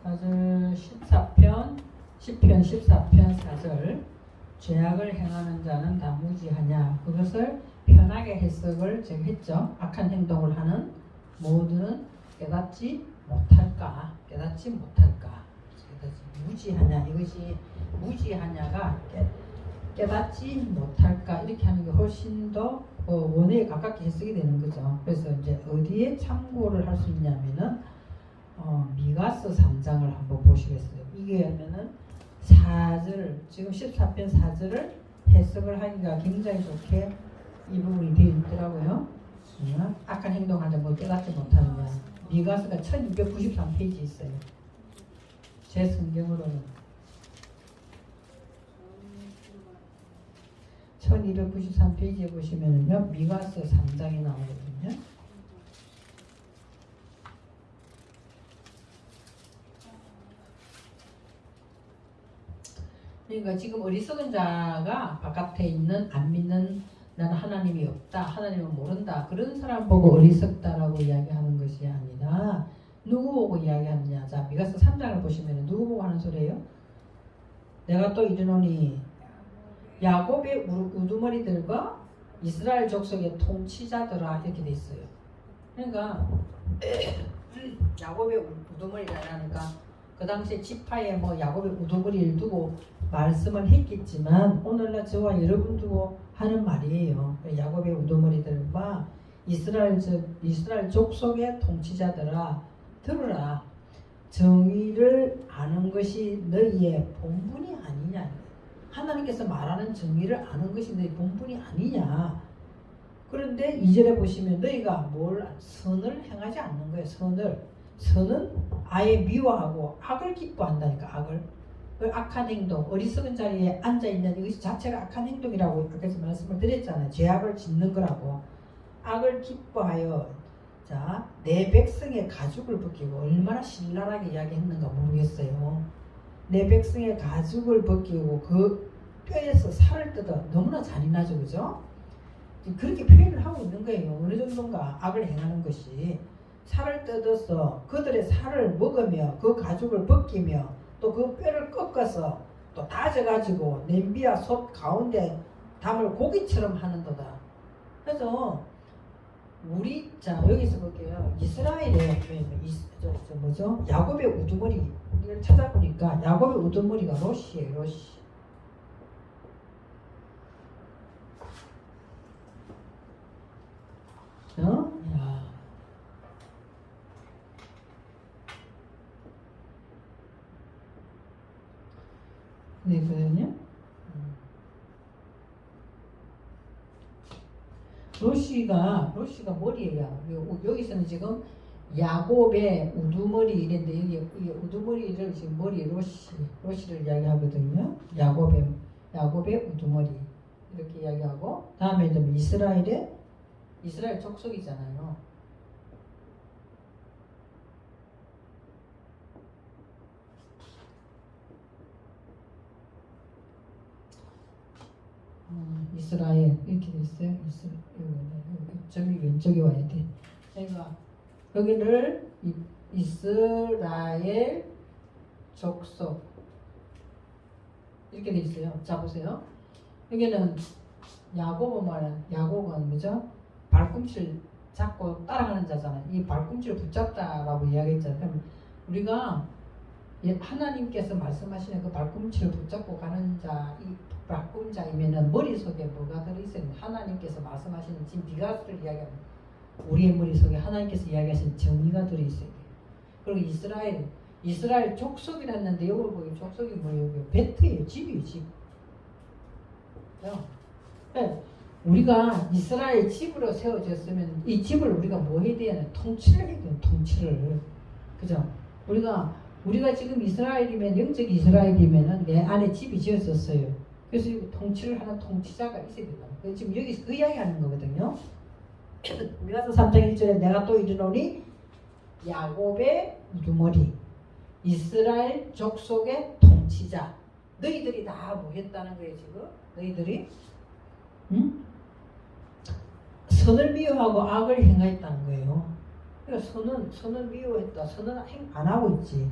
4절 14편 10편 14편 4절 죄악을 행하는 자는 다 무지하냐. 그것을 편하게 해석을 제가 했죠. 악한 행동을 하는 모두는 깨닫지 못할까. 깨닫지 못할까. 무지하냐. 이것이 무지하냐가 깨닫지 못할까 이렇게 하는 게 훨씬 더 원어에 가깝게 해석이 되는 거죠. 그래서 이제 어디에 참고를 할 수 있냐면은 미가서 3장을 한번 보시겠어요. 이게 하면은 4절 지금 14편 4절을 해석을 하기가 굉장히 좋게 이 부분이 되어 있더라고요. 악한 행동하자 뭐 깨닫지 못하느냐. 미가서가 1293페이지 있어요. 제 성경으로는 1293페이지에 보시면은요 미가서 3장이 나오거든요. 그러니까 지금 어리석은 자가 바깥에 있는 안 믿는 나는 하나님이 없다, 하나님은 모른다 그런 사람 보고 어리석다라고 이야기하는 것이 아니라 누구 보고 이야기하느냐. 자, 미가서 3장을 보시면 누구 보고 하는 소리예요? 내가 또 이르노니 야곱의 우두머리들과 이스라엘 족속의 통치자들아 이렇게 돼 있어요. 그러니까 야곱의 우두머리라니까 그 당시에 지파에 뭐 야곱의 우두머리를 두고 말씀을 했겠지만 오늘날 저와 여러분 두고 하는 말이에요. 야곱의 우두머리들과 이스라엘 족속의 통치자들아 들으라. 정의를 아는 것이 너희의 본분이 아니냐. 하나님께서 말하는 정의를 아는 것이 너희 본분이 아니냐. 그런데 2절에 보시면 너희가 선을 행하지 않는 거예요. 선은 아예 미워하고 악을 기뻐한다니까. 악을. 악한 행동, 어리석은 자리에 앉아있는 이것이 자체가 악한 행동이라고 그래서 말씀을 드렸잖아요. 죄악을 짓는 거라고. 악을 기뻐하여 자, 내 백성의 가죽을 벗기고 얼마나 신랄하게 이야기했는가 모르겠어요. 내 백성의 가죽을 벗기고 그 뼈에서 살을 뜯어. 너무나 잔인하죠. 그죠? 그렇게 표현을 하고 있는 거예요. 어느 정도인가 악을 행하는 것이. 살을 뜯어서 그들의 살을 먹으며 그 가죽을 벗기며 또 그 뼈를 꺾어서 또 다져가지고 냄비와 솥 가운데 담을 고기처럼 하는도다. 그래서 우리 자 여기서 볼게요. 이스라엘의 뭐죠? 야곱의 우두머리를 찾아보니까 야곱의 우두머리가 롯이에요. 롯이. 야. 네, 그거든요. 롯이가 머리예요. 여기서는 지금 야곱의 우두머리 이랬는데 여기 우두머리를 지금 머리에 롯이를 이야기하거든요. 야곱의 우두머리 이렇게 이야기하고 다음에 좀 이스라엘 족속이잖아요. 이스라엘 이렇게 돼 있어요. 저기 왼쪽에 와야 돼. 그러니까 여기를 이스라엘 족속 이렇게 돼 있어요. 자 보세요. 여기는 야곱은 뭐죠? 발꿈치를 잡고 따라가는 자잖아요. 이 발꿈치를 붙잡다라고 이야기했잖아요. 그럼 우리가 하나님께서 말씀하시는 그 발꿈치를 붙잡고 가는 자, 이 발꿈자이면은 머릿속에 뭐가 들어있어요? 하나님께서 말씀하시는 지금 미가서를 이야기하는 우리의 머릿속에 하나님께서 이야기하신 정의가 들어있어요. 그리고 이스라엘 족속이라는데 여기 보기 족속이 뭐예요? 베트예요. 집이에요. 집. 네. 우리가 이스라엘 집으로 세워졌으면 이 집을 우리가 뭐 해야 되냐? 통치를 해야 돼요. 통치를. 그죠? 우리가 지금 이스라엘이면 영적 이스라엘이면은 내 안에 집이 지어졌어요. 그래서 통치를 하는 통치자가 있어야 된다. 지금 여기서 그 이야기 하는 거거든요. 미가서 3장 1절에 내가 또 이르노니 야곱의 우두머리 이스라엘 족속의 통치자 너희들이 다 뭐했다는 거예요. 지금 너희들이 선을 미워하고 악을 행하였다는 거예요. 그러니까 선은 미워했다. 선은 행 안 하고 있지.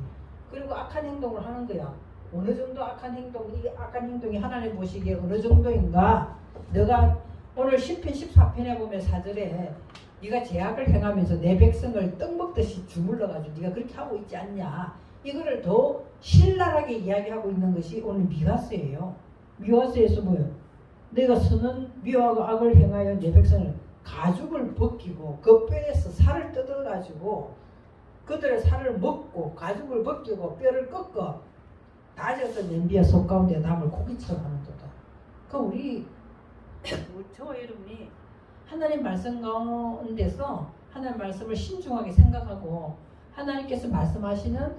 그리고 악한 행동을 하는 거야. 어느 정도 악한 행동, 이 악한 행동이 하나님 보시기에 어느 정도인가? 너가 오늘 10편 14편에 보면 4절에 네가 죄악을 행하면서 내 백성을 떡 먹듯이 주물러가지고 네가 그렇게 하고 있지 않냐? 이거를 더 신랄하게 이야기하고 있는 것이 오늘 미가서예요. 미가서에서 뭐예요? 내가 선은 미워하고 악을 행하여 내 백성을 가죽을 벗기고 그 뼈에서 살을 뜯어가지고 그들의 살을 먹고 가죽을 벗기고 뼈를 꺾어 다져서 냄비에 속 가운데 담을 고기처럼 하는 거다. 그 우리 저와 여러분이 하나님 말씀 가운데서 하나님 말씀을 신중하게 생각하고 하나님께서 말씀하시는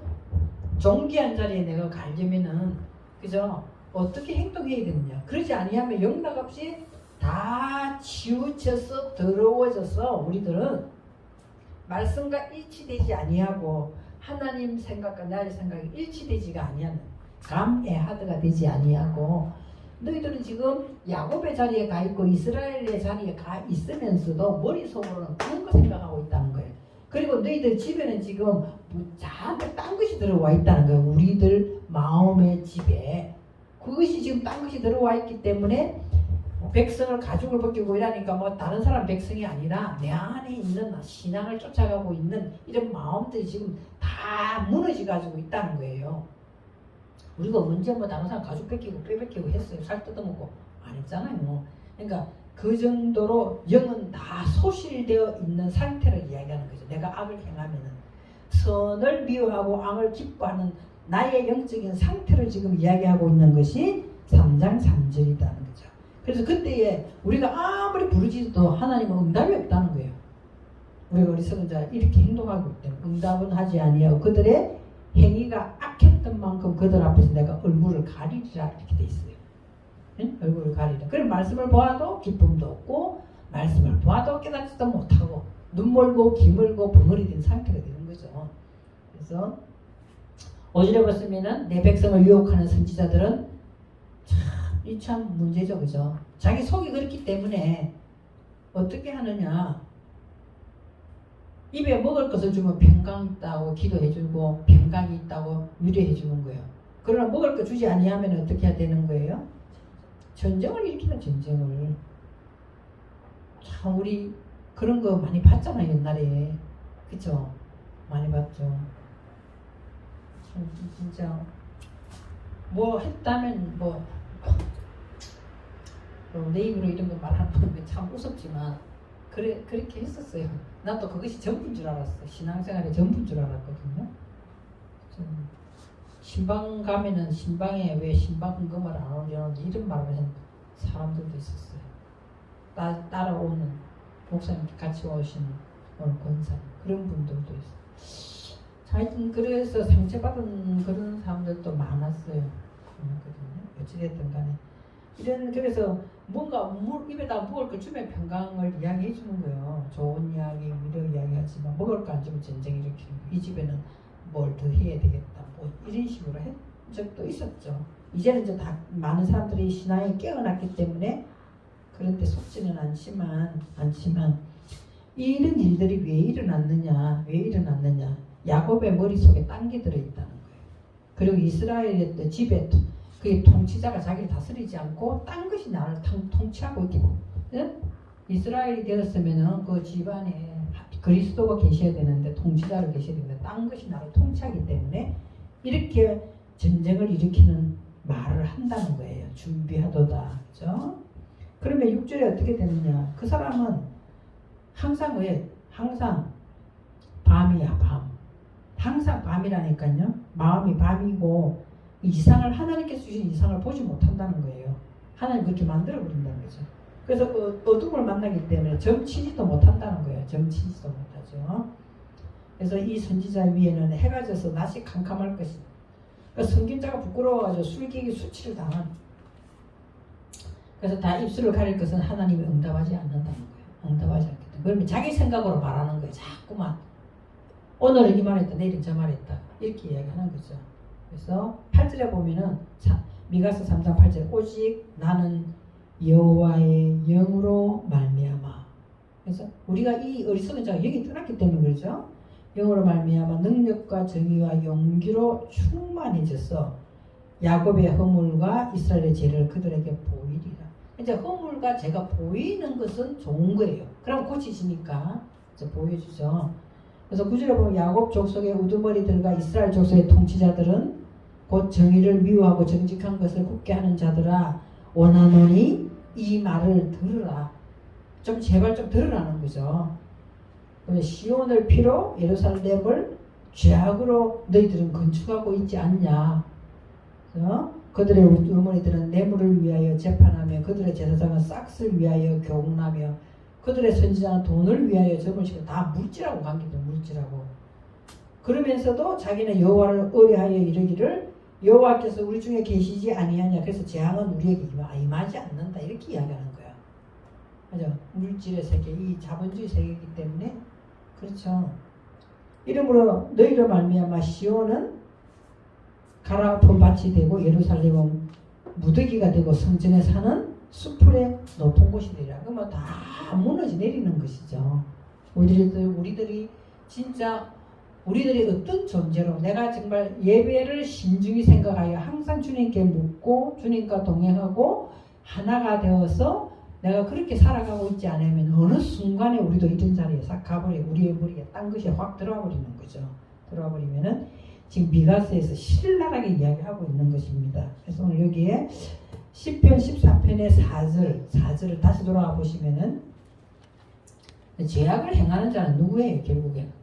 존귀한 자리에 내가 가려면은 그죠? 어떻게 행동해야 되느냐? 그러지 아니하면 영락없이 다 치우쳐서 더러워져서 우리들은 말씀과 일치되지 아니하고 하나님 생각과 나의 생각이 일치되지가 아니하는 감에하드가 되지 아니하고 너희들은 지금 야곱의 자리에 가 있고 이스라엘의 자리에 가 있으면서도 머릿속으로는 그런 거 생각하고 있다는 거예요. 그리고 너희들 집에는 지금 잔뜩 딴 것이 들어와 있다는 거예요. 우리들 마음의 집에 그것이 지금 딴 것이 들어와 있기 때문에 백성을 가죽을 벗기고 이러니까 뭐 다른 사람 백성이 아니라 내 안에 있는 신앙을 쫓아가고 있는 이런 마음들이 지금 다 무너져 가지고 있다는 거예요. 우리가 언제 뭐 다른 사람 가죽 벗기고 뼈 벗기고 했어요? 살 뜯어먹고 안 했잖아요. 그러니까 그 정도로 영은 다 소실되어 있는 상태를 이야기하는 거죠. 내가 악을 행하면은 선을 미워하고 악을 기뻐하는 나의 영적인 상태를 지금 이야기하고 있는 것이 3장 3절이라는 거죠. 그래서 그때에 우리가 아무리 부르짖어도 하나님은 응답이 없다는 거예요. 우리가 어리석은 자 이렇게 행동하고 있기 때문에 응답은 하지 아니하고 그들의 행위가 악했던 만큼 그들 앞에서 내가 얼굴을 가리리라 이렇게 돼 있어요. 응? 얼굴을 가리라. 그럼 말씀을 보아도 기쁨도 없고 말씀을 보아도 깨닫지도 못하고 눈 멀고 귀 멀고 벙어리 된 상태가 되는 거죠. 그래서 5절에 보시면은 내 백성을 유혹하는 선지자들은 참 문제죠. 그죠? 자기 속이 그렇기 때문에 어떻게 하느냐. 입에 먹을 것을 주면 평강 있다고 기도해주고 평강이 있다고 위로해주는 거예요. 그러나 먹을 거 주지 아니하면 어떻게 해야 되는 거예요? 전쟁을 일으키는 전쟁을. 참 우리 그런 거 많이 봤잖아요. 옛날에. 그쵸? 많이 봤죠. 참 진짜 뭐 했다면 뭐 내 입으로 이런 거 말하는 건 참 무섭지만 그렇게 했었어요. 난 또 그것이 전부인 줄 알았어. 신앙생활의 전부인 줄 알았거든요. 신방 가면은 신방에 왜 신방 헌금을 안 오려는지 이런 말을 하는 사람들도 있었어요. 따라오는 목사님 같이 오신 오늘 권사 그런 분들도 있어요. 하여튼 그래서 상처받은 그런 사람들도 많았어요. 어찌됐든 간에 그래서 뭔가 입에다 먹을 걸 주면 평강을 이야기해 주는 거예요. 좋은 이야기, 위로 이야기하지만 먹을 거 안 주면 전쟁 일으키는 거. 이 집에는 뭘 더 해야 되겠다. 뭐 이런 식으로 한 적도 있었죠. 이제는 이제 다 많은 사람들이 신앙에 깨어났기 때문에 그런데 속지는 않지만 이런 일들이 왜 일어났느냐? 야곱의 머릿속에 딴 게 들어있다는 거예요. 그리고 이스라엘의 집에 그 통치자가 자기를 다스리지 않고 딴 것이 나를 통치하고 있기 때문에 이스라엘이 되었으면 그 집안에 그리스도가 계셔야 되는데 통치자를 계셔야 되는데 딴 것이 나를 통치하기 때문에 이렇게 전쟁을 일으키는 말을 한다는 거예요. 준비하도다. 그죠? 그러면 6절에 어떻게 되느냐? 그 사람은 항상 밤이야, 밤. 항상 밤이라니까요. 마음이 밤이고 이상을 하나님께서 주신 이상을 보지 못한다는 거예요. 하나님 그렇게 만들어 버린다는 거죠. 그래서 그 어둠을 만나기 때문에 점치지도 못한다는 거예요. 점치지도 못하죠. 그래서 이 선지자 위에는 해가 져서 낮이 캄캄할 것이다. 그러니까 선균자가 부끄러워가지고 술객이 수치를 당한. 그래서 다 입술을 가릴 것은 하나님이 응답하지 않는다는 거예요. 응답하지 않겠다. 그러면 자기 생각으로 말하는 거예요. 자꾸만 오늘은 이 말했다, 내일은 저 말했다 이렇게 이야기하는 거죠. 그래서 8절에 보면은 미가서 3장 8절 오직 나는 여호와의 영으로 말미암아. 그래서 우리가 이 어리석은 자가 영이 떠났기 때문에 그러죠. 영으로 말미암아 능력과 정의와 용기로 충만해져서 야곱의 허물과 이스라엘의 죄를 그들에게 보이리라. 이제 허물과 죄가 보이는 것은 좋은 거예요. 그럼 고치시니까 이제 보여주죠. 그래서 구절에 보면 야곱 족속의 우두머리들과 이스라엘 족속의 통치자들은 곧 정의를 미워하고 정직한 것을 굳게 하는 자들아 원하노니 이 말을 들으라. 좀 제발 좀 들으라는 거죠. 시온을 피로 예루살렘을 죄악으로 너희들은 건축하고 있지 않냐. 그들의 우두머리들은 뇌물을 위하여 재판하며 그들의 제사장은 싹을 위하여 교훈하며 그들의 선지자는 돈을 위하여 점을 치고 다 물질하고 관계도 물질하고 그러면서도 자기는 여호와를 의뢰하여 이르기를 여호와께서 우리 중에 계시지 아니하냐. 그래서 재앙은 우리에게 임하지 않는다. 이렇게 이야기하는 거야. 맞아. 물질의 세계, 이 자본주의 세계이기 때문에 그렇죠. 이러므로 너희로 말미암아 시온은 갈아엎은 밭이 되고 예루살렘은 무더기가 되고 성전에 사는 수풀의 높은 곳이 되리라. 그러면 다 무너져 내리는 것이죠. 우리들이 진짜 우리들이 어떤 존재로 내가 정말 예배를 신중히 생각하여 항상 주님께 묻고 주님과 동행하고 하나가 되어서 내가 그렇게 살아가고 있지 않으면 어느 순간에 우리도 이런 자리에 싹 가버려 우리의 머리에 딴 것이 확 들어와 버리는 거죠. 들어와 버리면은 지금 미가서에서 신랄하게 이야기하고 있는 것입니다. 그래서 오늘 여기에 시편 14편의 4절을 다시 돌아와 보시면은 죄악을 행하는 자는 누구예요? 결국에는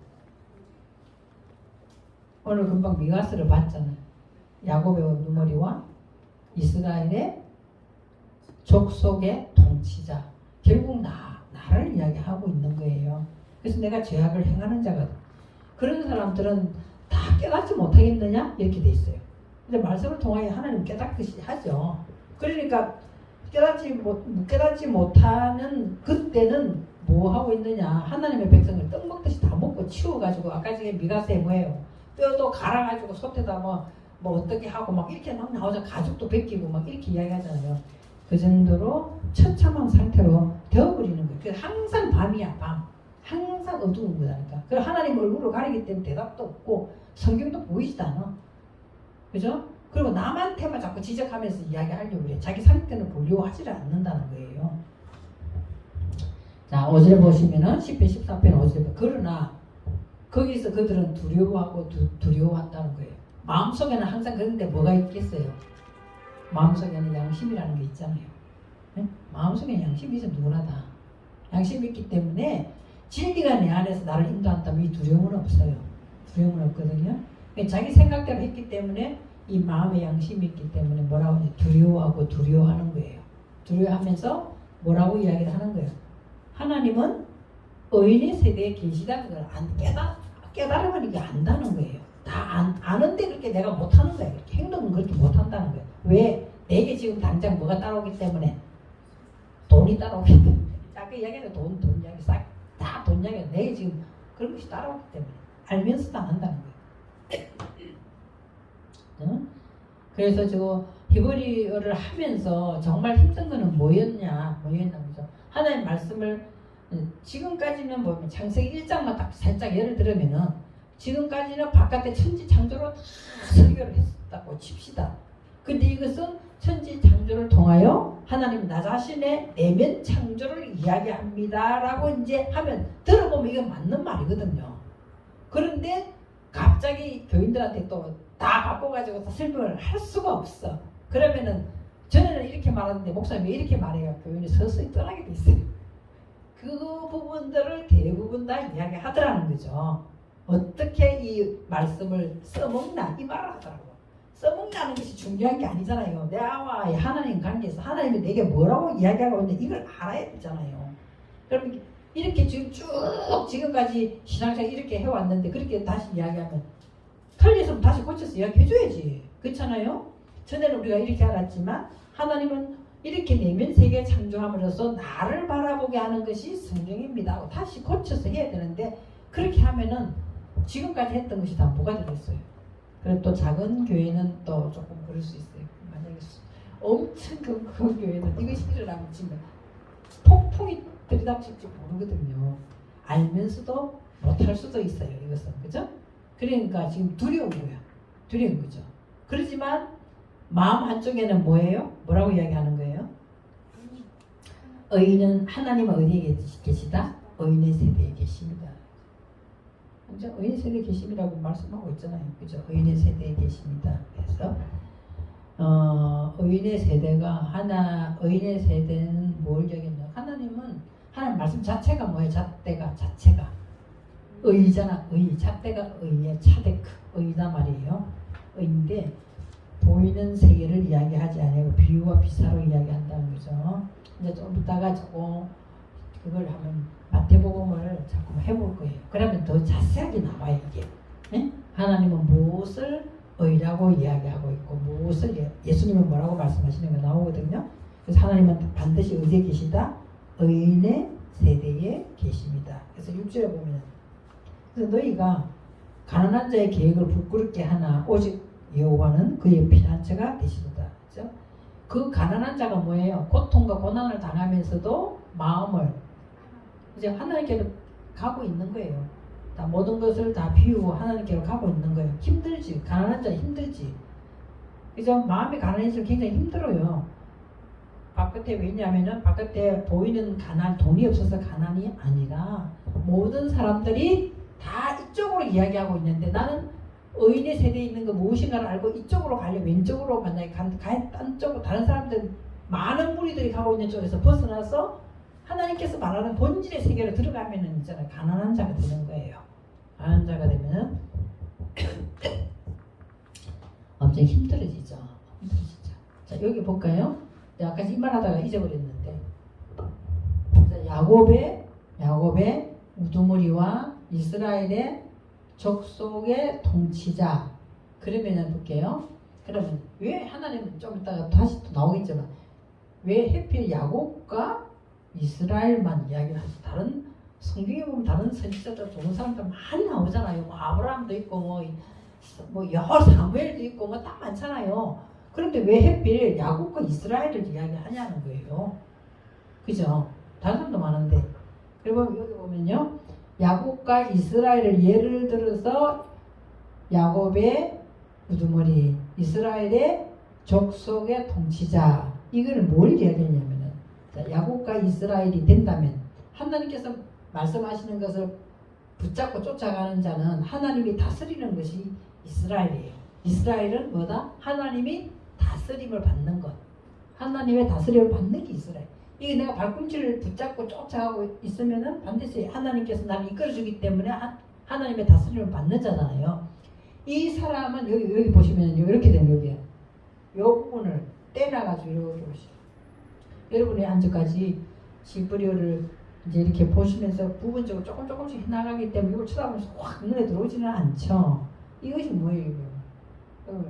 오늘 금방 미가서를 봤잖아요. 야곱의 우두머리와 이스라엘의 족속의 통치자. 결국 나를 이야기하고 있는 거예요. 그래서 내가 죄악을 행하는 자거든. 그런 사람들은 다 깨닫지 못하겠느냐? 이렇게 돼 있어요. 근데 말씀을 통하여 하나님 깨닫듯이 하죠. 그러니까 깨닫지 못하는 그때는 뭐 하고 있느냐? 하나님의 백성을 떡 먹듯이 다 먹고 치워가지고 아까 전에 미가서에 뭐예요? 뼈도 갈아가지고 솥에다 뭐 어떻게 하고 막 이렇게 막 나오자 가죽도 벗기고 막 이렇게 이야기하잖아요. 그 정도로 처참한 상태로 되어버리는 거예요. 그래서 항상 밤이야 밤. 항상 어두운 거다니까. 그래서 하나님 얼굴을 가리기 때문에 대답도 없고 성경도 보이지도 않아. 그죠? 그리고 남한테만 자꾸 지적하면서 이야기하려고 그래. 자기 상태는 보려고 하지를 않는다는 거예요. 자, 5절 보시면은 10편 14편 5절. 그러나 거기서 그들은 두려워하고 두려워한다는 거예요. 마음속에는 항상 그런데 뭐가 있겠어요? 마음속에는 양심이라는 게 있잖아요. 네? 마음속에는 양심이 있어 누구나 다. 양심이 있기 때문에 진리가 내 안에서 나를 인도한다면 이 두려움은 없어요. 두려움은 없거든요. 자기 생각대로 했기 때문에 이 마음의 양심이 있기 때문에 뭐라고 하냐? 두려워하고 두려워하는 거예요. 두려워하면서 뭐라고 이야기를 하는 거예요? 하나님은 의인의 세대에 계시다는 걸 깨달으면 이게 안다는 거예요. 다 아는데 그렇게 내가 못하는 거예요. 이렇게 행동은 그렇게 못한다는 거예요. 왜? 내게 지금 당장 뭐가 따라오기 때문에 돈이 따라오기 때문에 아까 이야기하는 돈 이야기 다 돈 이야기야. 내게 지금 그런 것이 따라오기 때문에 알면서도 안 한다는 거예요. 그래서 저 히브리어를 하면서 정말 힘든 거는 뭐였냐면서 하나님 말씀을 지금까지는 보면 창세기 1장만 딱 살짝 예를 들으면은 지금까지는 바깥에 천지 창조로 다 설교를 했었다고 칩시다. 근데 이것은 천지 창조를 통하여 하나님 나 자신의 내면 창조를 이야기합니다라고 이제 하면 들어보면 이건 맞는 말이거든요. 그런데 갑자기 교인들한테 또 다 바꿔가지고 다 설명을 할 수가 없어. 그러면은 전에는 이렇게 말하는데 목사님이 이렇게 말해요. 교인이 서서히 떠나게 돼 있어요. 그 부분들을 대부분 다 이야기하더라는 거죠. 어떻게 이 말씀을 써먹나 이 말을 하더라고요. 써먹나는 것이 중요한 게 아니잖아요. 나와 하나님 관계에서 하나님이 내게 뭐라고 이야기하고 있는데 이걸 알아야 되잖아요. 그럼 이렇게 지금까지 신앙생활 이렇게 해왔는데 그렇게 다시 이야기하면 틀렸으면 다시 고쳐서 이야기해줘야지. 그렇잖아요. 전에는 우리가 이렇게 알았지만 하나님은 이렇게 내면 세계 창조함으로써 나를 바라보게 하는 것이 성경입니다. 다시 고쳐서 해야 되는데 그렇게 하면은 지금까지 했던 것이 다 뭐가 되겠어요. 그리고 또 작은 교회는 또 조금 그럴 수 있어요. 만약에 엄청 큰 교회는 이것이 일어나면 지금 폭풍이 들이닥칠지 모르거든요. 알면서도 못할 수도 있어요. 이것은 그죠? 그러니까 지금 두려운 거야. 두려운 거죠. 그렇지만 마음 한쪽에는 뭐예요? 뭐라고 이야기하는 거예요? 의인은 하나님은 어디에 계시다? 의인의 세대에 계십니다. 이제 의인의 세대에 계심이라고 말씀하고 있잖아요. 그죠? 의인의 세대에 계십니다. 그래서 의인의 세대가 의인의 세대는 뭘 얘기했냐? 하나님은 하나님 말씀 자체가 뭐예요? 자체가 의잖아. 잣대가 의의 차데크 의다 말이에요. 의인데 보이는 세계를 이야기하지 않아요. 비유와 비사로 이야기한다는 거죠. 이제 좀 이따가 조금 그걸 한번 마태복음을 자꾸 해볼 거예요. 그러면 더 자세하게 나와요 이게. 네? 하나님은 무엇을 의라고 이야기하고 있고 무엇을 예수님은 뭐라고 말씀하시는 거 나오거든요. 그래서 하나님은 반드시 어디에 계시다? 의인의 세대에 계십니다. 그래서 6절에 보면 그래서 너희가 가난한 자의 계획을 부끄럽게 하나 오직 여호와는 그의 피난처가 되시도다. 그렇죠? 그 가난한 자가 뭐예요? 고통과 고난을 당하면서도 마음을 이제 하나님께로 가고 있는 거예요. 다 모든 것을 다 비우고 하나님께로 가고 있는 거예요. 힘들지. 가난한 자 힘들지. 그래서 마음이 가난해지면 굉장히 힘들어요. 바깥에 왜냐하면은 바깥에 보이는 가난, 돈이 없어서 가난이 아니라 모든 사람들이 다 이쪽으로 이야기하고 있는데 나는 의인의 세대에 있는 거 무엇인가를 알고 이쪽으로 가려 왼쪽으로 만약에 딴 쪽으로 다른 사람들 많은 무리들이 가고 있는 쪽에서 벗어나서 하나님께서 말하는 본질의 세계로 들어가면은 있잖아요. 가난한 자가 되는 거예요. 가난한 자가 되면은 엄청 힘들어지죠. 자 여기 볼까요? 아까 이 말하다가 잊어버렸는데 야곱의 우두머리와 이스라엘의 족속의 통치자. 그러면은 볼게요. 그러면 왜 하나님은 좀 이따가 다시 또 나오겠지만 왜 해필 야곱과 이스라엘만 이야기를 하지? 다른 성경에 보면 다른 선지자들 좋은 사람들 많이 나오잖아요. 뭐 아브라함도 있고 뭐 여호 사무엘도 있고 뭐 다 많잖아요. 그런데 왜 해필 야곱과 이스라엘을 이야기하냐는 거예요. 그죠? 다른 사람도 많은데. 그리고 여기 보면요. 야곱과 이스라엘을 예를 들어서 야곱의 우두머리, 이스라엘의 족속의 통치자. 이거를 뭘 이야기하냐면은 야곱과 이스라엘이 된다면 하나님께서 말씀하시는 것을 붙잡고 쫓아가는 자는 하나님이 다스리는 것이 이스라엘이에요. 이스라엘은 뭐다? 하나님이 다스림을 받는 것. 하나님의 다스림을 받는 게 이스라엘. 이게 내가 발꿈치를 붙잡고 쫓아가고 있으면은 반드시 하나님께서 나를 이끌어주기 때문에 하나님의 다스림을 받는 자잖아요. 이 사람은 여기 보시면 이렇게 되는 여기에 이 부분을 떼놔가지고 이렇게 보시죠. 여러분이 안전까지 시브리오를 이제 이렇게 보시면서 부분적으로 조금씩 해나가기 때문에 이걸 쳐다보면서 확 눈에 들어오지는 않죠. 이것이 뭐예요? 이거?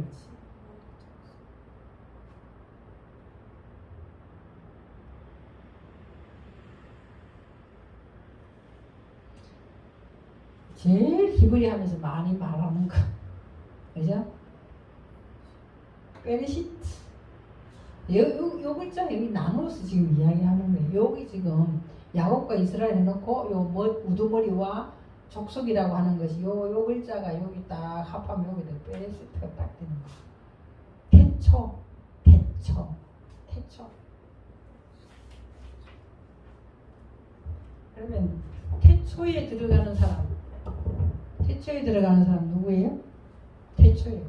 제일 히브리 하면서 많이 말하는 거. 그죠? 베르시트. 요 글자 여기 나눠서 지금 이야기하는 거예요. 여기 지금 야곱과 이스라엘 해놓고 요 우두머리와 족속이라고 하는 것이 요 글자가 여기 딱 합하면 여기 베르시트가 딱 되는 거예요. 태초. 그러면 태초에 들어가는 사람 누구예요? 태초에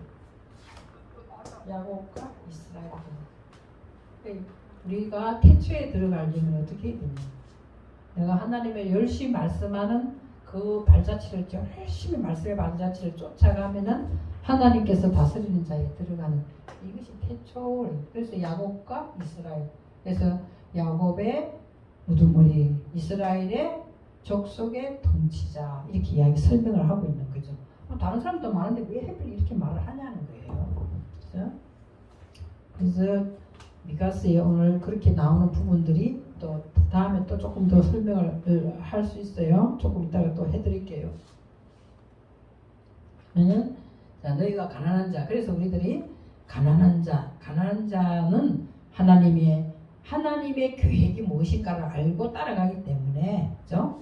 야곱과 이스라엘. 우리가 태초에 들어가려면 어떻게 해야 되냐? 내가 하나님의 열심히 말씀하는 그 발자취를 열심히 말씀의 발자취를 쫓아가면은 하나님께서 다스리는 자에 들어가는 이것이 태초. 그래서 야곱과 이스라엘. 그래서 야곱의 우두머리, 이스라엘의 족속의 통치자 이렇게 이야기 설명을 하고 있는 거죠. 다른 사람도 많은데 왜 하필 이렇게 말을 하냐는 거예요. 그래서 미가스에 오늘 그렇게 나오는 부분들이 또 다음에 또 조금 더 설명을 할 수 있어요. 조금 이따가 또 해드릴게요. 그러면 자, 너희가 가난한 자. 그래서 우리들이 가난한 자는 하나님의 계획이 무엇인가를 알고 따라가기 때문에, 그죠?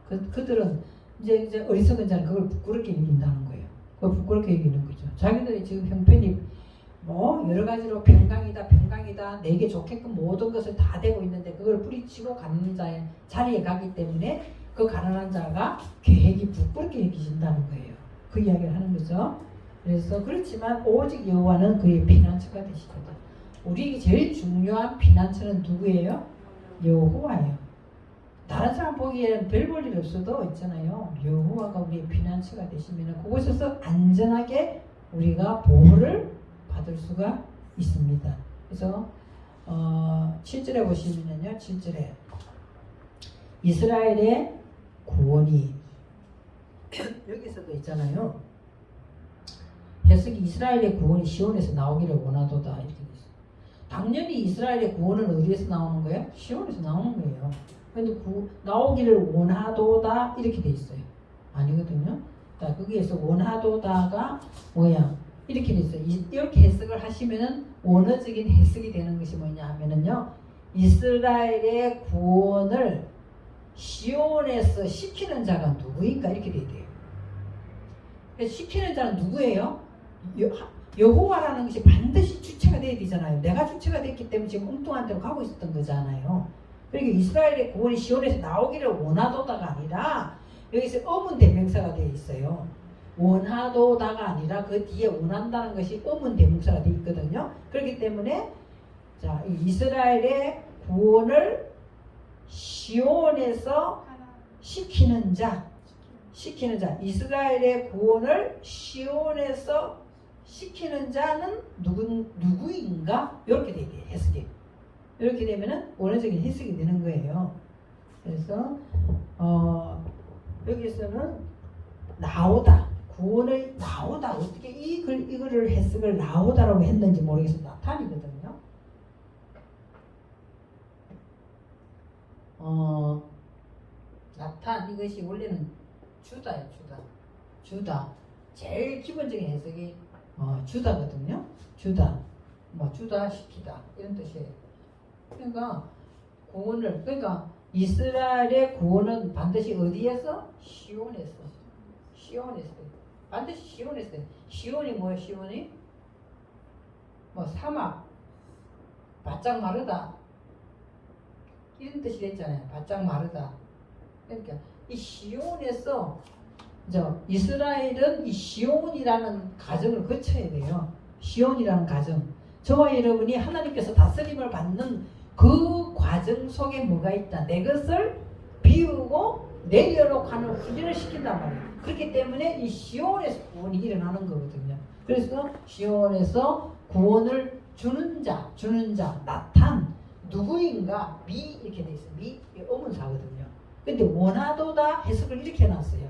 그들은 이제 어리석은 자는 그걸 부끄럽게 여긴다는 거예요. 그걸 부끄럽게 여기는 거죠. 자기들이 지금 형편이 뭐 여러 가지로 평강이다 내게 좋게끔 모든 것을 다 되고 있는데 그걸 뿌리치고 가난한 자의 자리에 가기 때문에 그 가난한 자가 계획이 부끄럽게 여기진다는 거예요. 그 이야기를 하는 거죠. 그래서 그렇지만 오직 여호와는 그의 피난처가 되시거든. 우리에게 제일 중요한 피난처는 누구예요? 여호와예요. 다른 사람 보기에는 별 볼 일 없어도 있잖아요. 여호와가 우리의 피난처가 되시면 그곳에서 안전하게 우리가 보호를 받을 수가 있습니다. 그래서 7절에 보시면요. 7절에 이스라엘의 구원이 여기서도 있잖아요. 해석이 이스라엘의 구원이 시온에서 나오기를 원하도다 이렇게 돼 있어요. 당연히 이스라엘의 구원은 어디에서 나오는 거예요? 시온에서 나오는 거예요. 그런데 나오기를 원하도다 이렇게 돼 있어요. 아니거든요. 자, 거기에서 원하도다가 뭐야? 이렇게 돼 있어요. 이렇게 해석을 하시면은 원어적인 해석이 되는 것이 뭐냐 하면은요. 이스라엘의 구원을 시온에서 시키는 자가 누구인가 이렇게 돼야 돼요. 시키는 자는 누구예요? 여호와라는 것이 반드시 주체가 돼야 되잖아요. 내가 주체가 됐기 때문에 지금 엉뚱한 데로 가고 있었던 거잖아요. 그러니까 이스라엘의 구원이 시온에서 나오기를 원하도다가 아니라 여기서 의문 대명사가 되어 있어요. 원하도다가 아니라 그 뒤에 원한다는 것이 의문 대명사가 되어 있거든요. 그렇기 때문에 자, 이스라엘의 구원을 시온에서 시키는 자, 이스라엘의 구원을 시온에서 시키는 자는 누구인가? 이렇게 되게 해석이. 이렇게 되면은 원어적인 해석이 되는 거예요. 그래서 여기서는 나오다, 구원을 나오다. 어떻게 이거를 해석을 나오다라고 했는지 모르겠어요. 나탄이거든요. 나탄 이것이 원래는 주다예요. 주다. 제일 기본적인 해석이 주다거든요. 주다. 주다 시키다 이런 뜻이에요. 그러니까 구원을 이스라엘의 구원은 반드시 어디에서? 시온에서. 반드시 시온에서. 시온이 뭐예요? 시온이 사막, 바짝 마르다 이런 뜻이 됐잖아요. 바짝 마르다. 그러니까 이 시온에서 이스라엘은 이 시온이라는 가정을 거쳐야 돼요. 시온이라는 가정. 저와 여러분이 하나님께서 다스림을 받는 그 과정 속에 뭐가 있다. 내 것을 비우고 내려놓고 하는 훈련을 시킨단 말이에요. 그렇기 때문에 이 시온에서 구원이 일어나는 거거든요. 그래서 시온에서 구원을 주는 자, 나탄, 누구인가, 미 이렇게 돼 있어요. 미 의문사거든요. 근데 원하도다 해석을 이렇게 해놨어요.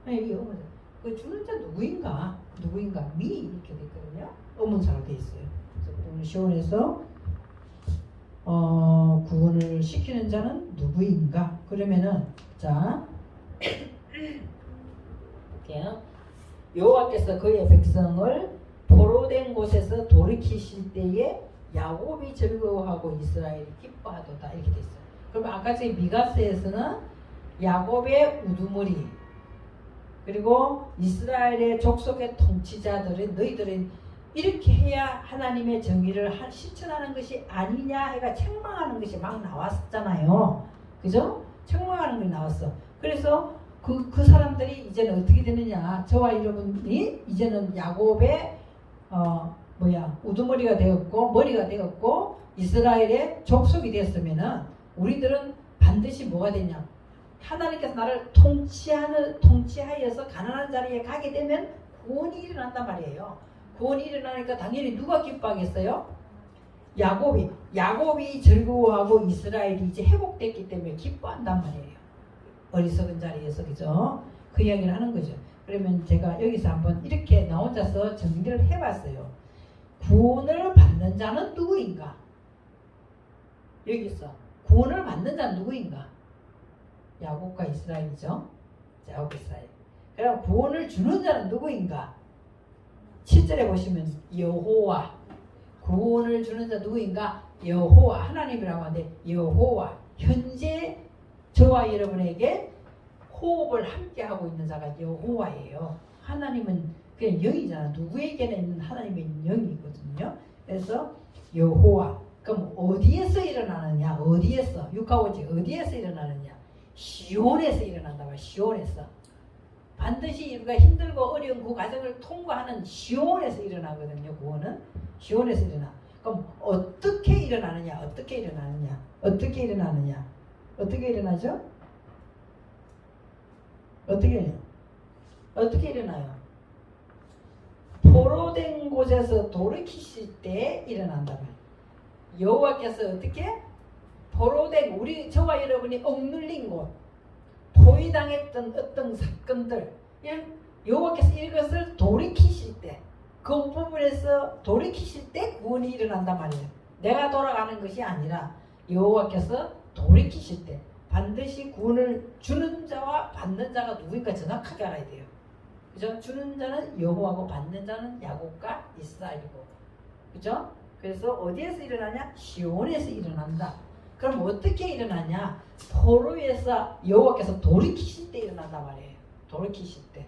이게 의문사. 그 주는 자 누구인가, 미 이렇게 돼 있거든요. 의문사로 돼 있어요. 그래서 시온에서 구원을 시키는 자는 누구인가? 그러면은 자 볼게요. 여호와께서 그의 백성을 포로된 곳에서 돌이키실 때에 야곱이 즐거워하고 이스라엘이 기뻐하도다 이렇게 돼 있어요. 그럼 아까 전에 미가서에서는 야곱의 우두머리 그리고 이스라엘의 족속의 통치자들은 너희들은 이렇게 해야 하나님의 정의를 실천하는 것이 아니냐 해가 책망하는 것이 막 나왔잖아요. 그죠? 책망하는 것이 나왔어. 그래서 그 사람들이 이제는 어떻게 되느냐. 저와 여러분이 이제는 야곱의 우두머리가 되었고 머리가 되었고 이스라엘의 족속이 되었으면은 우리들은 반드시 뭐가 되냐. 하나님께서 나를 통치하여서 가난한 자리에 가게 되면 구원이 일어난단 말이에요. 구원이 일어나니까 당연히 누가 기뻐하겠어요? 야곱이 즐거워하고 이스라엘이 이제 회복됐기 때문에 기뻐한단 말이에요. 어리석은 자리에서. 그죠? 그 이야기를 하는 거죠. 그러면 제가 여기서 한번 이렇게 나 혼자서 정리를 해봤어요. 구원을 받는 자는 누구인가? 여기서 구원을 받는 자는 누구인가? 야곱과 이스라엘이죠. 야곱 이스라엘. 그럼 구원을 주는 자는 누구인가? 7절에 보시면 여호와. 구원을 주는 자 누구인가? 여호와. 하나님이라고 하는데 여호와. 현재 저와 여러분에게 호흡을 함께 하고 있는 자가 여호와예요. 하나님은 그냥 영이잖아. 누구에게나 있는 하나님의 영이거든요. 그래서 여호와. 그럼 어디에서 일어나느냐? 어디에서? 육하오직 어디에서 일어나느냐? 시온에서 일어난다 말. 시온에서. 반드시 우리가 힘들고 어려운 그 과정을 통과하는 시온에서 일어나거든요. 구원은 시온에서 일어나. 그럼 어떻게 일어나느냐? 어떻게 일어나느냐? 어떻게 일어나느냐? 어떻게 일어나죠? 어떻게 일어나요? 포로된 곳에서 돌이키실 때 일어난다 말. 여호와께서 어떻게? 포로된 우리 저와 여러분이 억눌린 곳, 포위당했던 어떤 사건들, 여호와께서 이것을 돌이키실 때, 그 부분에서 돌이키실 때 구원이 일어난단 말이에요. 내가 돌아가는 것이 아니라 여호와께서 돌이키실 때 반드시 구원을 주는 자와 받는 자가 누구인가 정확하게 알아야 돼요. 그죠? 주는 자는 여호와고 받는 자는 야곱과 이스라엘이고, 그죠? 그래서 어디에서 일어나냐? 시온에서 일어난다. 그럼 어떻게 일어나냐? 포로에서 여호와께서 돌이키실 때 일어난단 말이에요. 돌이키실 때,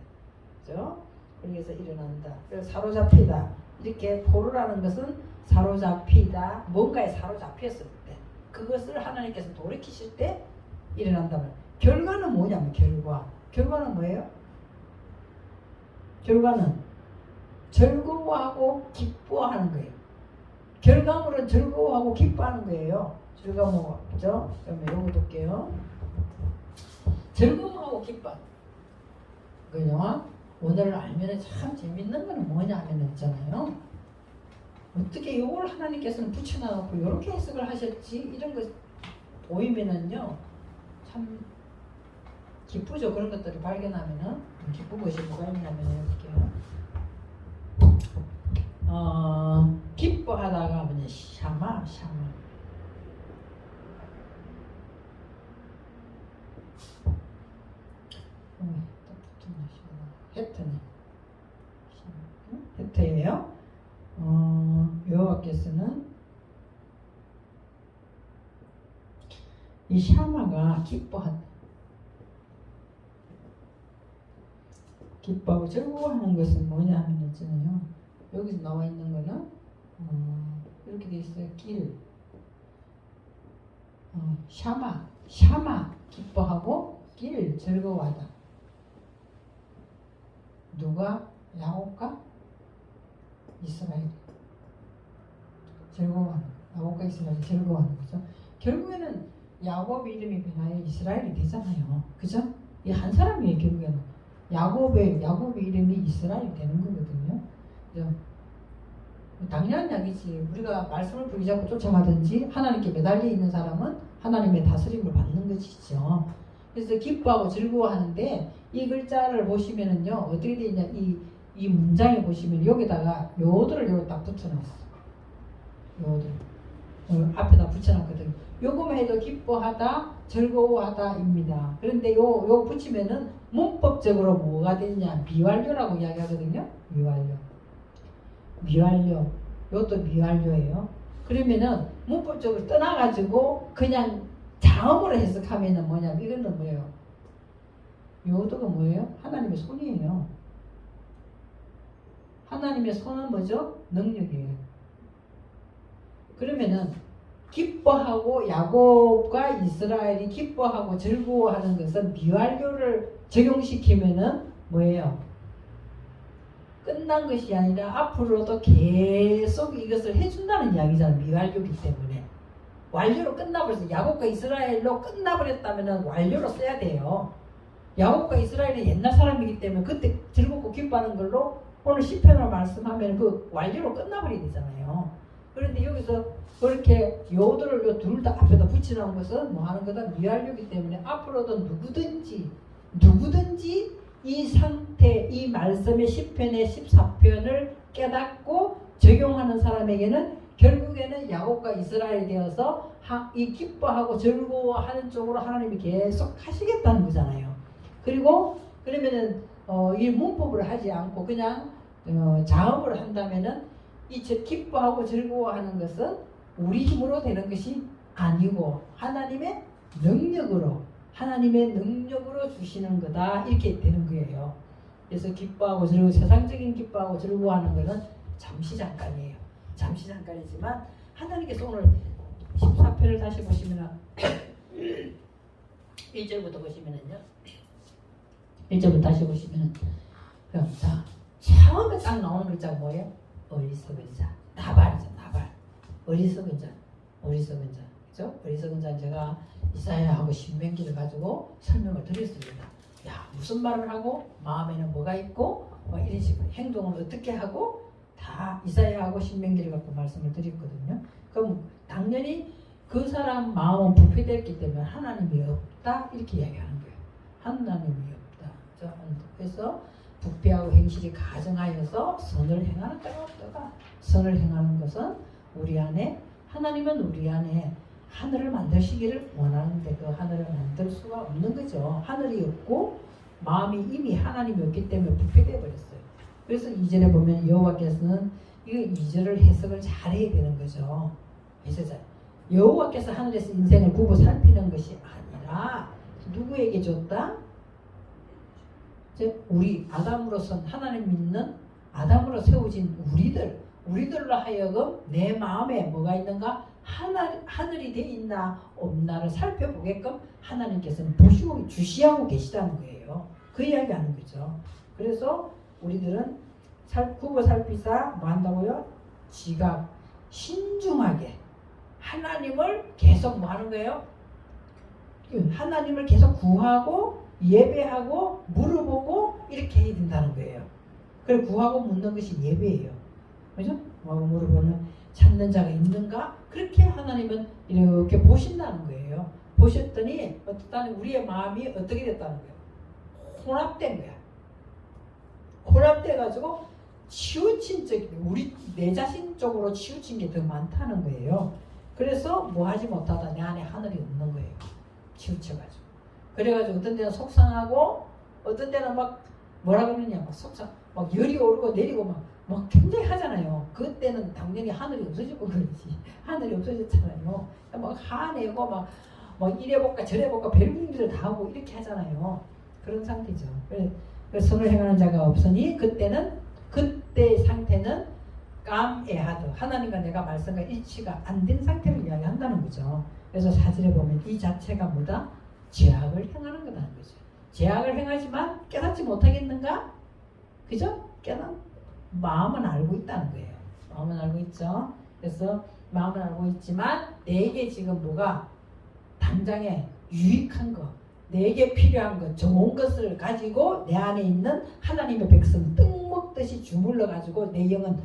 그죠? 그래서 일어난다. 그래서 사로잡히다. 이렇게 포로라는 것은 사로잡히다. 뭔가에 사로잡혔을 때, 그것을 하나님께서 돌이키실 때 일어난다 말이에요. 결과는 뭐냐면 결과는 뭐예요? 결과는 즐거워하고 기뻐하는 거예요. 결과물은 즐거워하고 기뻐하는 거예요. 즐거움, 그죠? 그러면 요거 볼게요. 즐거워하고 기뻐. 그죠? 오늘을 알면 참 재밌는 거는 뭐냐면 있잖아요. 어떻게 요걸 하나님께서는 붙여놔놓고 이렇게 해석을 하셨지? 이런 거 보이면은요, 참 기쁘죠. 그런 것들을 발견하면은. 기쁜 것이 뭐가 있냐면 해볼게요. 기뻐하다가 뭐냐, 샤마. 헤트예요. 여호와께서는 이 샤마가 기뻐하고 즐거워하는 것은 뭐냐 하면 있잖아요. 여기서 나와 있는 거는 이렇게 돼 있어요. 길. 샤마 기뻐하고 길 즐거워하다. 누가? 야곱과 이스라엘. 즐거워하는. 야곱과 이스라엘이 즐거워하는 거죠. 결국에는 야곱 이름이 변하여 이스라엘이 되잖아요. 그죠? 이 한 사람이에요. 결국에는 야곱의 이름이 이스라엘이 되는 거거든요. 그죠? 당연한 이야기지. 우리가 말씀을 부리잡고 쫓아가든지 하나님께 매달려 있는 사람은 하나님의 다스림을 받는 것이죠. 그래서 기뻐하고 즐거워하는데, 이 글자를 보시면은요, 어떻게 되냐, 이 문장에 보시면 여기다가 요들을 여기 딱 붙여놨어. 요들 앞에다 붙여놨거든요. 요거만 해도 기뻐하다, 즐거워하다입니다. 그런데 요 붙이면은 문법적으로 뭐가 되냐, 미완료라고 이야기하거든요. 미완료. 요것도 미완료예요. 그러면은 문법적으로 떠나가지고 그냥 자음으로 해석하면은 뭐냐면, 이거는 뭐예요? 요도가 뭐예요? 하나님의 손이에요. 하나님의 손은 뭐죠? 능력이에요. 그러면은 기뻐하고 야곱과 이스라엘이 기뻐하고 즐거워하는 것은 미완료를 적용시키면은 뭐예요? 끝난 것이 아니라 앞으로도 계속 이것을 해준다는 이야기잖아요. 미완료이기 때문에. 완료로 끝나버렸어요. 야곱과 이스라엘로 끝나버렸다면 완료로 써야 돼요. 야곱과 이스라엘은 옛날 사람이기 때문에 그때 즐겁고 기뻐하는 걸로 오늘 시편으로 말씀하면 그 완료로 끝나버리게 되잖아요. 그런데 여기서 그렇게 요들을 요 둘 다 앞에다 붙여놓은 것은 뭐 하는 거다? 미완료이기 때문에 앞으로도 누구든지 이 상태, 이 말씀의 10편의 14편을 깨닫고 적용하는 사람에게는 결국에는 야곱과 이스라엘이 되어서 이 기뻐하고 즐거워하는 쪽으로 하나님이 계속 하시겠다는 거잖아요. 그리고 그러면은 이 문법을 하지 않고 그냥 자음으로 한다면은 이 기뻐하고 즐거워하는 것은 우리 힘으로 되는 것이 아니고 하나님의 능력으로 하나님의 능력으로 주시는 거다 이렇게 되는 거예요. 그래서 기뻐하고 즐거워 세상적인 기뻐하고 즐거워하는 것은 잠시 잠깐이에요. 잠시 잠깐이지만 하나님께서 오늘 14편을 다시 보시면 1절부터 보시면은요. 1절부터 다시 보시면 자 처음에 딱 나오는 글자가 뭐예요? 어리석은 자. 나발이죠. 나발. 어리석은 자. 어리석은 자. 그죠? 어리석은 자 제가 이사야하고 신명기를 가지고 설명을 드렸습니다. 야 무슨 말을 하고 마음에는 뭐가 있고 뭐 이런 식으로 행동을 어떻게 하고 다 이사야하고 신명기를 갖고 말씀을 드렸거든요. 그럼 당연히 그 사람 마음은 부패됐기 때문에 하나님이 없다 이렇게 이야기하는 거예요. 하나님이 없다. 그래서 부패하고 행실이 가정하여서 선을 행하는 자가 없다가 선을 행하는 것은 우리 안에 하나님은 우리 안에 하늘을 만드시기를 원하는데 그 하늘을 만들 수가 없는 거죠. 하늘이 없고 마음이 이미 하나님이 없기 때문에 부패되어 버렸어요. 그래서 2절에 보면 여호와께서는 이 2절을 해석을 잘해야 되는 거죠. 그래서 여호와께서 하늘에서 인생을 보고 살피는 것이 아니라 누구에게 줬다? 우리 아담으로선 하나님 믿는 아담으로 세워진 우리들로 하여금 내 마음에 뭐가 있는가? 하늘이 돼 있나 없나를 살펴보게끔 하나님께서는 보시고 주시하고 계시다는 거예요. 그 이야기하는 거죠. 그래서 우리들은 구워 살피사 뭐 한다고요? 지각 신중하게 하나님을 계속 뭐 하는 거예요? 하나님을 계속 구하고 예배하고 물어보고 이렇게 해야 된다는 거예요. 그래 구하고 묻는 것이 예배예요. 그죠? 물어보는 찾는 자가 있는가? 그렇게 하나님은 이렇게 보신다는 거예요. 보셨더니 어떻다는 우리의 마음이 어떻게 됐다는 거예요? 혼합된 거야. 혼합돼 가지고 치우친 우리 내 자신 쪽으로 치우친 게 더 많다는 거예요. 그래서 뭐 하지 못하다 내 안에 하늘이 없는 거예요. 치우쳐가지고. 그래가지고 어떤 데는 속상하고 어떤 데는 막 뭐라 그러느냐 막 막 열이 오르고 내리고 막 굉장히 하잖아요. 그때는 당연히 하늘이 없어지고 그렇지. 하늘이 없어졌잖아요. 막 화내고 막 이래볼까 저래볼까 별일들을 다 하고 이렇게 하잖아요. 그런 상태죠. 그래서 선을 행하는 자가 없으니 그때 상태는 깜에하드 하나님과 내가 말씀과 일치가 안 된 상태를 이야기한다는 거죠. 그래서 4절에 보면 이 자체가 뭐다? 죄악을 행하는 거라는 거죠. 죄악을 행하지만 깨닫지 못하겠는가? 그죠? 마음은 알고 있다는 거예요. 마음은 알고 있죠. 그래서 마음은 알고 있지만 내게 지금 뭐가 당장에 유익한 거 내게 필요한 것, 좋은 것을 가지고 내 안에 있는 하나님의 백성 떡 먹듯이 주물러 가지고 내 영은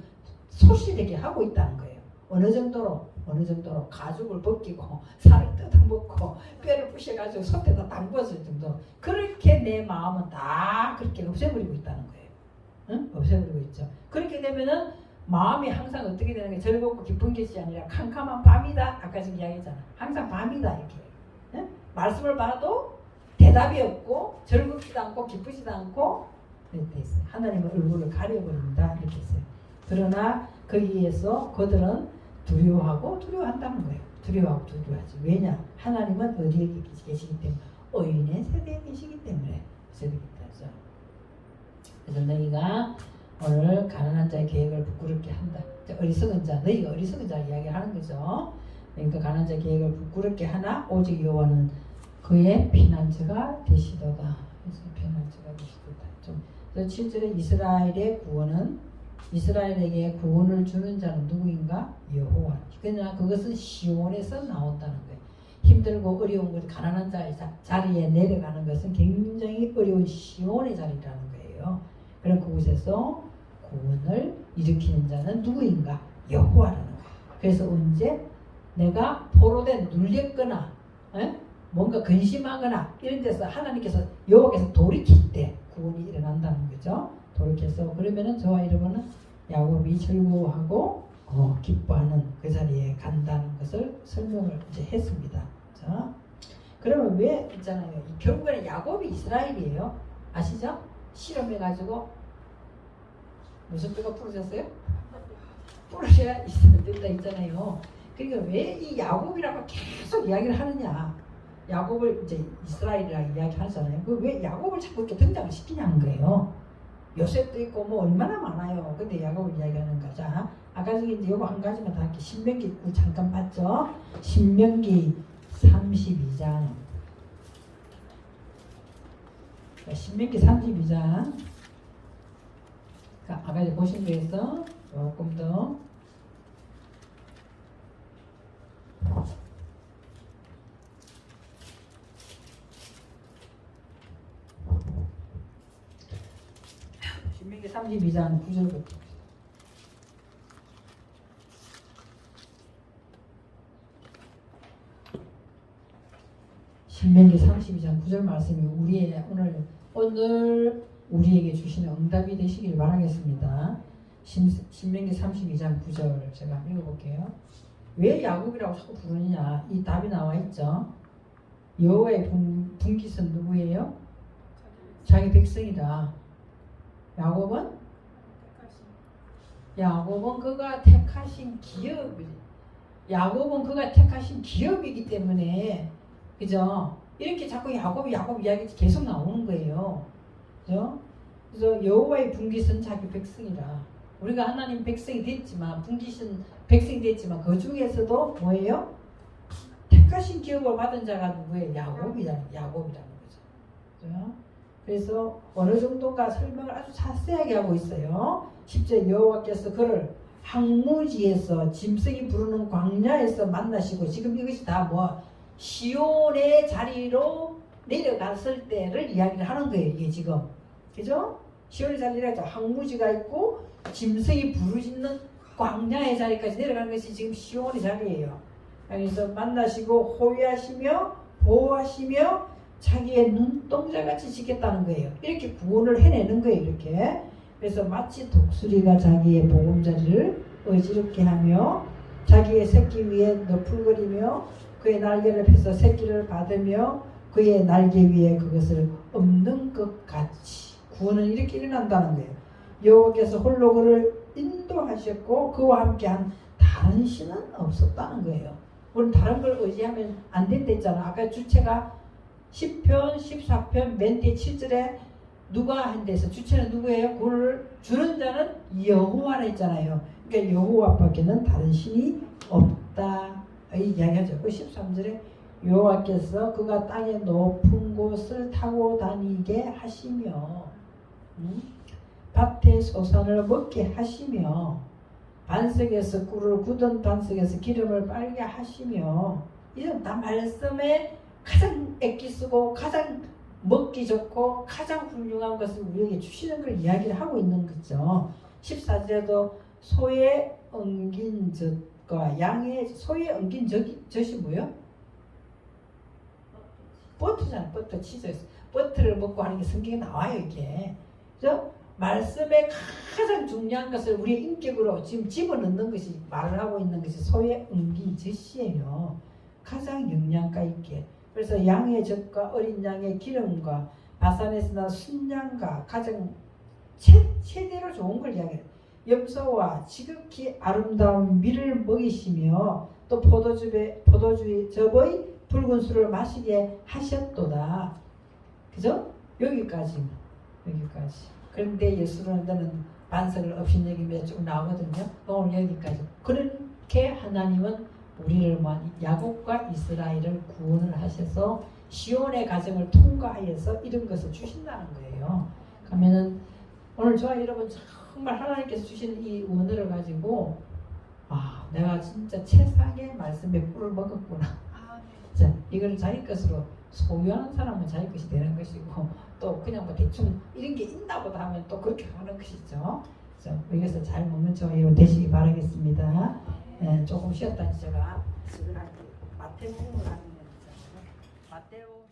소실되게 하고 있다는 거예요. 어느 정도로 가죽을 벗기고 살을 뜯어먹고 뼈를 부셔가지고 솥에다 담궜을 정도 그렇게 내 마음은 다 그렇게 없애버리고 있다는 거예요. 응? 없애버리고 있죠. 그렇게 되면은 마음이 항상 어떻게 되는 게 즐겁고 기쁜 것이 아니라 캄캄한 밤이다. 아까 지금 이야기했잖아. 항상 밤이다 이렇게. 응? 말씀을 봐도 대답이 없고 즐겁지도 않고 기쁘지도 않고 이렇게 있어요. 하나님의 얼굴을 가려버린다 이렇게 했어요. 그러나 거기에서 그들은 두려워한다는 거예요. 두려워하지. 왜냐? 하나님은 어디에 계시기 때문에 의인의 세대에 계시기 때문에 세대겠다죠. 그래서 너희가 오늘 가난한 자의 계획을 부끄럽게 한다. 어리석은 자, 너희가 어리석은 자 이야기를 하는 거죠. 그러니까 가난한 자의 계획을 부끄럽게 하나 오직 여호와는 그의 피난처가 되시도다. 그래서 피난처가 되시도다. 좀 7절에 이스라엘에게 구원을 주는 자는 누구인가? 여호와. 그러나 그것은 시온에서 나온다는 거예요. 힘들고 어려운 것, 가난한 자리에 내려가는 것은 굉장히 어려운 시온의 자리라는 거예요. 그런 그곳에서 구원을 일으키는 자는 누구인가? 여호와라는 거예요. 그래서 언제 내가 포로된 눌렸거나 뭔가 근심하거나 이런 데서 하나님께서 여호와께서 돌이킬 때 구원이 일어난다는 거죠. 돌이켜서 그러면은 저와 여러분은 야곱이 즐거워하고 기뻐하는 그 자리에 간다는 것을 설명을 이제 했습니다. 자, 그러면 왜 있잖아요. 결국에는 야곱이 이스라엘이에요. 아시죠? 실험해가지고 무슨 뼈가 부러졌어요? 부러져야 이스라엘 된다 있잖아요. 그러니까 왜 이 야곱이라고 계속 이야기를 하느냐? 야곱을 이제 이스라엘이라고 이야기하잖아요. 그 왜 야곱을 자꾸 이렇게 등장을 시키냐는 거예요. 요셉도 있고 뭐 얼마나 많아요. 근데 야곱을 이야기하는 거죠. 아까 저기 이제 요거 한 가지만 다 할게. 신명기 잠깐 봤죠? 신명기 32장. 신명기 32장. 아까 이제 보신 거에서 조금 더 신명기 32장 9절부터 신명기 32장 9절 말씀이 우리의 오늘 우리에게 주시는 응답이 되시길 바라겠습니다. 신명기 32장 9절 제가 한번 읽어볼게요. 왜 야곱이라고 자꾸 부르느냐? 이 답이 나와 있죠. 여호와의 분깃은 누구예요? 자기 백성이다. 야곱은 그가 택하신 기업이기 때문에 그죠? 이렇게 자꾸 야곱 이야기 계속 나오는 거예요. 그죠? 그래서 여호와의 분깃은 자기 백성이다. 우리가 하나님 백성이 됐지만 분깃은 백성이 됐지만 그 중에서도 뭐예요? 택하신 기업을 받은 자가 누구예요? 야곱이라는 거죠. 그죠? 그래서 어느 정도가 설명을 아주 자세하게 하고 있어요. 10절 여호와께서 그를 항무지에서 짐승이 부르는 광야에서 만나시고 지금 이것이 다 뭐 시온의 자리로 내려갔을 때를 이야기를 하는 거예요. 이게 지금 그죠? 시온의 자리 내려가서 항무지가 있고 짐승이 부르짖는 광야의 자리까지 내려가는 것이 지금 시온의 자리예요. 그래서 만나시고 호위하시며 보호하시며 자기의 눈동자같이 지켰다는 거예요. 이렇게 구원을 해내는 거예요. 이렇게. 그래서 마치 독수리가 자기의 보금자리를 어지럽게 하며 자기의 새끼 위에 너풀거리며 그의 날개를 펴서 새끼를 받으며 그의 날개 위에 그것을 엎는 것 같이 구원은 이렇게 일어난다는 거예요. 여호와께서 홀로 그를 인도하셨고 그와 함께한 다른 신은 없었다는 거예요. 우리는 다른 걸 의지하면 안 된다 했잖아. 아까 주체가 10편, 14편, 맨 뒤 7절에 누가 한데서 주체는 누구예요? 그를 주는 자는 여호와라 했잖아요. 그러니까 여호와밖에는 다른 신이 없다 이 이야기하죠. 그 13절에 여호와께서 그가 땅의 높은 곳을 타고 다니게 하시며 밭의 소산을 먹게 하시며 반석에서 꿀을 굳은 반석에서 기름을 빨게 하시며 이런 다 말씀에 가장 애기쓰고 가장 먹기 좋고 가장 훌륭한 것을 우리에게 주시는 걸 이야기를 하고 있는 거죠. 14절에도 소의 엉긴 젖과 양의 소의 엉긴 젖이 뭐예요? 버터잖아요. 버터 치즈. 버터를 먹고 하는 게 성경에 나와요. 이게. 그죠? 말씀에 가장 중요한 것을 우리의 인격으로 지금 집어넣는 것이 말을 하고 있는 것이 소의 엉긴 젖이에요. 가장 영양가 있게. 그래서 양의 젖과 어린 양의 기름과 바산에서 난 순양과 가장 최대로 좋은 걸 이야기해요. 염소와 지극히 아름다운 밀을 먹이시며 또 포도주의 즙의 붉은 술을 마시게 하셨도다. 그죠? 여기까지. 그런데 예수로는 반석을 없인 얘기가 쭉 나오거든요. 오늘 여기까지. 그렇게 하나님은 우리를 야곱과 이스라엘을 구원을 하셔서 시온의 과정을 통과하여서 이런 것을 주신다는 거예요. 그러면은 오늘 저와 여러분 정말 하나님께서 주신 이 원어를 가지고 내가 진짜 최상의 말씀의 꿀을 먹었구나. 자, 이걸 자기 것으로 소유하는 사람은 자기 것이 되는 것이고 또 그냥 뭐 대충 이런 게 있나 보다 하면 또 그렇게 하는 것이죠. 이것을 잘 먹는 저와 여러분 되시기 바라겠습니다. 조금 쉬었다니 제가 마태복음을 하는 거잖아요. 마태복음